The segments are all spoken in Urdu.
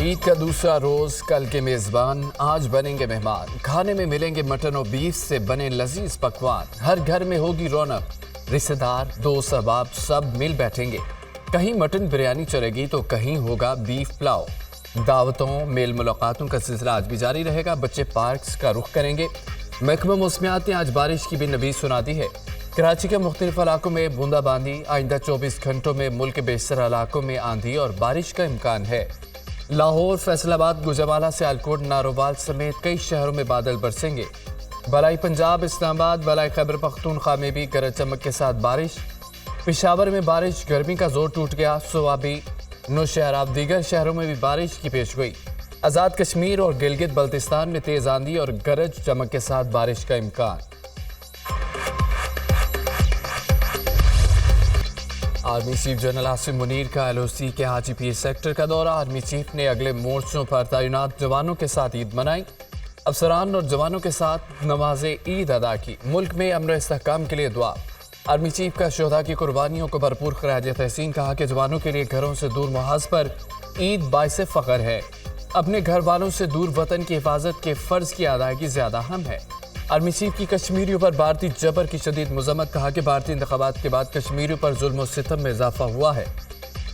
عید کا دوسرا روز، کل کے میزبان آج بنیں گے مہمان۔ کھانے میں ملیں گے مٹن اور بیف سے بنے لذیذ پکوان۔ ہر گھر میں ہوگی رونق، رشتہ دار دوست احباب سب مل بیٹھیں گے۔ کہیں مٹن بریانی چلے گی تو کہیں ہوگا بیف پلاؤ۔ دعوتوں میل ملاقاتوں کا سلسلہ آج بھی جاری رہے گا۔ بچے پارکس کا رخ کریں گے۔ محکمہ موسمیات نے آج بارش کی بھی نوید سنا دی ہے۔ کراچی کے مختلف علاقوں میں بوندا باندی، آئندہ 24 گھنٹوں میں ملک کے بیشتر علاقوں میں آندھی اور بارش کا امکان ہے۔ لاہور، فیصل آباد، گوجرانوالہ، سیالکوٹ، نارووال سمیت کئی شہروں میں بادل برسیں گے۔ بالائی پنجاب، اسلام آباد، بالائی خیبر پختونخوا میں بھی گرج چمک کے ساتھ بارش۔ پشاور میں بارش، گرمی کا زور ٹوٹ گیا۔ صوابی، نوشہرہ، دیگر شہروں میں بھی بارش کی پیشگوئی۔ آزاد کشمیر اور گلگت بلتستان میں تیز آندھی اور گرج چمک کے ساتھ بارش کا امکان۔ Army chief general Asim Munir کا LOC کے حاجی پیر سیکٹر کا دورہ۔ آرمی چیف نے اگلے مورچوں پر تعینات جوانوں کے ساتھ عید منائی۔ افسران اور جوانوں کے ساتھ نماز عید ادا کی۔ ملک میں امن و استحکام کے لیے دعا۔ آرمی چیف کا شہداء کی قربانیوں کو بھرپور خراج تحسین، کہا کہ جوانوں کے لیے گھروں سے دور محاذ پر عید باعث فخر ہے۔ اپنے گھر والوں سے دور وطن کی حفاظت کے فرض کی ادائیگی زیادہ اہم ہے۔ آرمی چیف کی کشمیریوں پر بھارتی جبر کی شدید مذمت، کہا کہ بھارتی انتخابات کے بعد کشمیریوں پر ظلم و ستم میں اضافہ ہوا ہے۔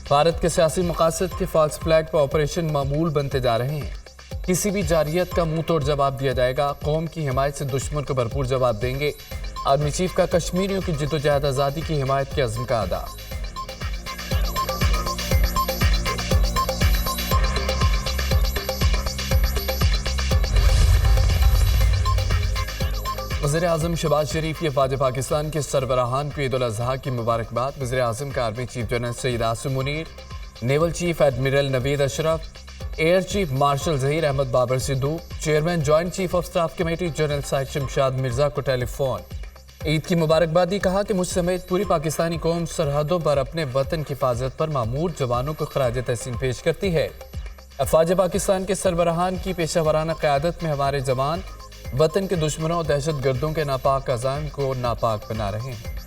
بھارت کے سیاسی مقاصد کے فالس فلیگ پر آپریشن معمول بنتے جا رہے ہیں۔ کسی بھی جارحیت کا منہ توڑ جواب دیا جائے گا۔ قوم کی حمایت سے دشمن کو بھرپور جواب دیں گے۔ آرمی چیف کا کشمیریوں کی جدوجہد آزادی کی حمایت کے عزم کا ادا۔ وزیر اعظم شہباز شریف کی افواج پاکستان کے سربراہان کو عید الاضحیٰ کی مبارکباد۔ وزیر اعظم کا army chief general Syed Asim Munir, naval chief admiral Naveed Ashraf, air chief marshal Zaheer Ahmed Babar Sidhu, chairman joint chief of staff committee general Sahir Shamshad Mirza کو ٹیلی فون عید کی مبارکبادی، کہا کہ مجھ سمیت پوری پاکستانی قوم سرحدوں پر اپنے وطن کی حفاظت پر مامور جوانوں کو خراج تحسین پیش کرتی ہے۔ افواج پاکستان کے سربراہان کی پیشہ ورانہ قیادت میں ہمارے جوان وطن کے دشمنوں اور دہشت گردوں کے ناپاک عزائم کو ناپاک بنا رہے ہیں۔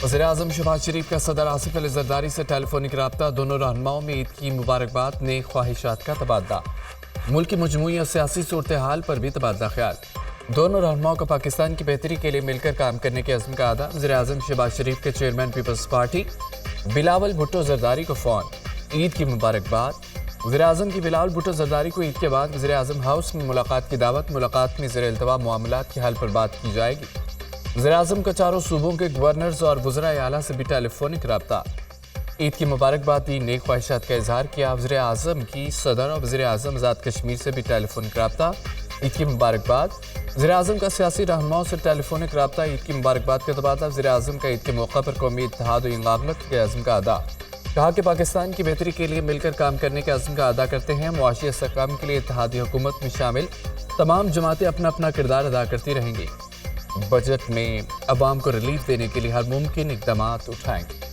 وزیر اعظم شہباز شریف کا صدر آصف علی زرداری سے ٹیلی فونک رابطہ۔ دونوں رہنماؤں میں عید کی مبارکباد، نیک خواہشات کا تبادلہ۔ ملک کی مجموعی اور سیاسی صورتحال پر بھی تبادلہ خیال۔ دونوں رہنماؤں کا پاکستان کی بہتری کے لیے مل کر کام کرنے کے عزم کا اعادہ۔ وزیر اعظم شہباز شریف کے chairman peoples party Bilawal Bhutto Zardari کو فون، عید کی مبارکباد۔ وزیر اعظم کی بلاول بھٹو زرداری کو عید کے بعد وزیر اعظم ہاؤس میں ملاقات کی دعوت۔ ملاقات میں زیر التواء معاملات کے حل پر بات کی جائے گی۔ وزیر اعظم کا چاروں صوبوں کے گورنرز اور وزرائے اعلیٰ سے بھی ٹیلی فونک رابطہ۔ عید کی مبارکباد دی، نیک خواہشات کا اظہار کیا۔ وزیر اعظم کی صدر اور وزیر اعظم آزاد کشمیر سے بھی ٹیلی فونک رابطہ۔ عید کی مبارکباد۔ وزیر اعظم کا سیاسی رہنماؤں سے ٹیلی فونک رابطہ، عید کی مبارکباد کا تبادلہ۔ وزیر اعظم کا عید کے موقع پر قومی اتحاد و ینگامت کے عزم کا ادا، کہا کہ پاکستان کی بہتری کے لیے مل کر کام کرنے کے عزم کا ادا کرتے ہیں۔ معاشی استحکام کے لیے اتحادی حکومت میں شامل تمام جماعتیں اپنا اپنا کردار ادا کرتی رہیں گی۔ بجٹ میں عوام کو ریلیف دینے کے لیے ہر ممکن اقدامات اٹھائیں گے۔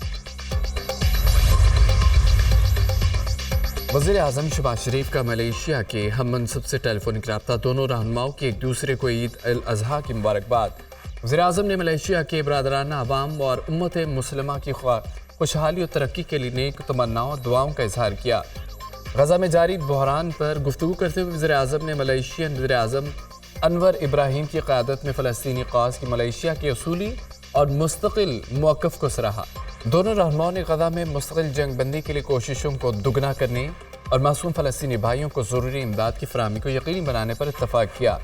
وزیر اعظم شہباز شریف کا ملیشیا کے ہم منصب سے ٹیلی فونک رابطہ۔ دونوں رہنماؤں کی ایک دوسرے کو عید الاضحیٰ کی مبارکباد۔ وزیر اعظم نے ملیشیا کے برادرانہ عوام اور امت مسلمہ کی خوشحالی اور ترقی کے لیے نیک تمناؤں اور دعاؤں کا اظہار کیا۔ غزہ میں جاری بحران پر گفتگو کرتے ہوئے وزیر اعظم نے ملیشین وزیر اعظم انور ابراہیم کی قیادت میں فلسطینی قوس کی ملیشیا کے اصولی اور مستقل موقف کو سراہا۔ دونوں رہنماؤں نے غزہ میں مستقل جنگ بندی کے لیے کوششوں کو دگنا کرنے اور معصوم فلسطینی بھائیوں کو ضروری امداد کی فراہمی کو یقینی بنانے پر اتفاق کیا۔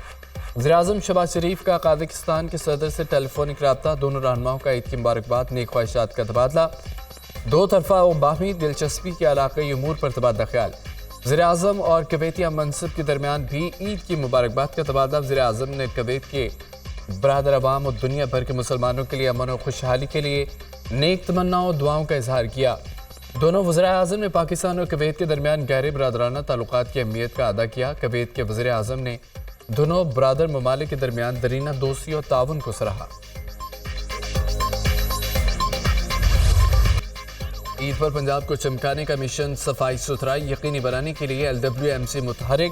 وزیر اعظم شہباز شریف کا قازقستان کے صدر سے ٹیلی فونک رابطہ۔ دونوں رہنماؤں کا عید کی مبارکباد، نیک خواہشات کا تبادلہ۔ دو طرفہ و باہمی دلچسپی کے علاقائی امور پر تبادلہ خیال۔ وزیر اعظم اور کویتی ہم منصب کے درمیان بھی عید کی مبارکباد کا تبادلہ۔ وزیر اعظم نے کویت کے برادر عوام اور دنیا بھر کے مسلمانوں کے لیے امن و خوشحالی کے لیے نیک تمناؤں اور دعاؤں کا اظہار کیا۔ دونوں وزراء اعظم نے پاکستان اور کویت کے درمیان گہرے برادرانہ تعلقات کی اہمیت کا اعادہ کیا۔ کویت کے وزیر اعظم نے دونوں برادر ممالک کے درمیان درینہ دوستی اور تعاون کو سراہا۔ عید پر پنجاب کو چمکانے کا مشن، صفائی ستھرائی یقینی بنانے کے لیے LWMC متحرک۔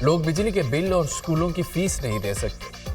لوگ بجلی کے بل اور اسکولوں کی فیس نہیں دے سکتے۔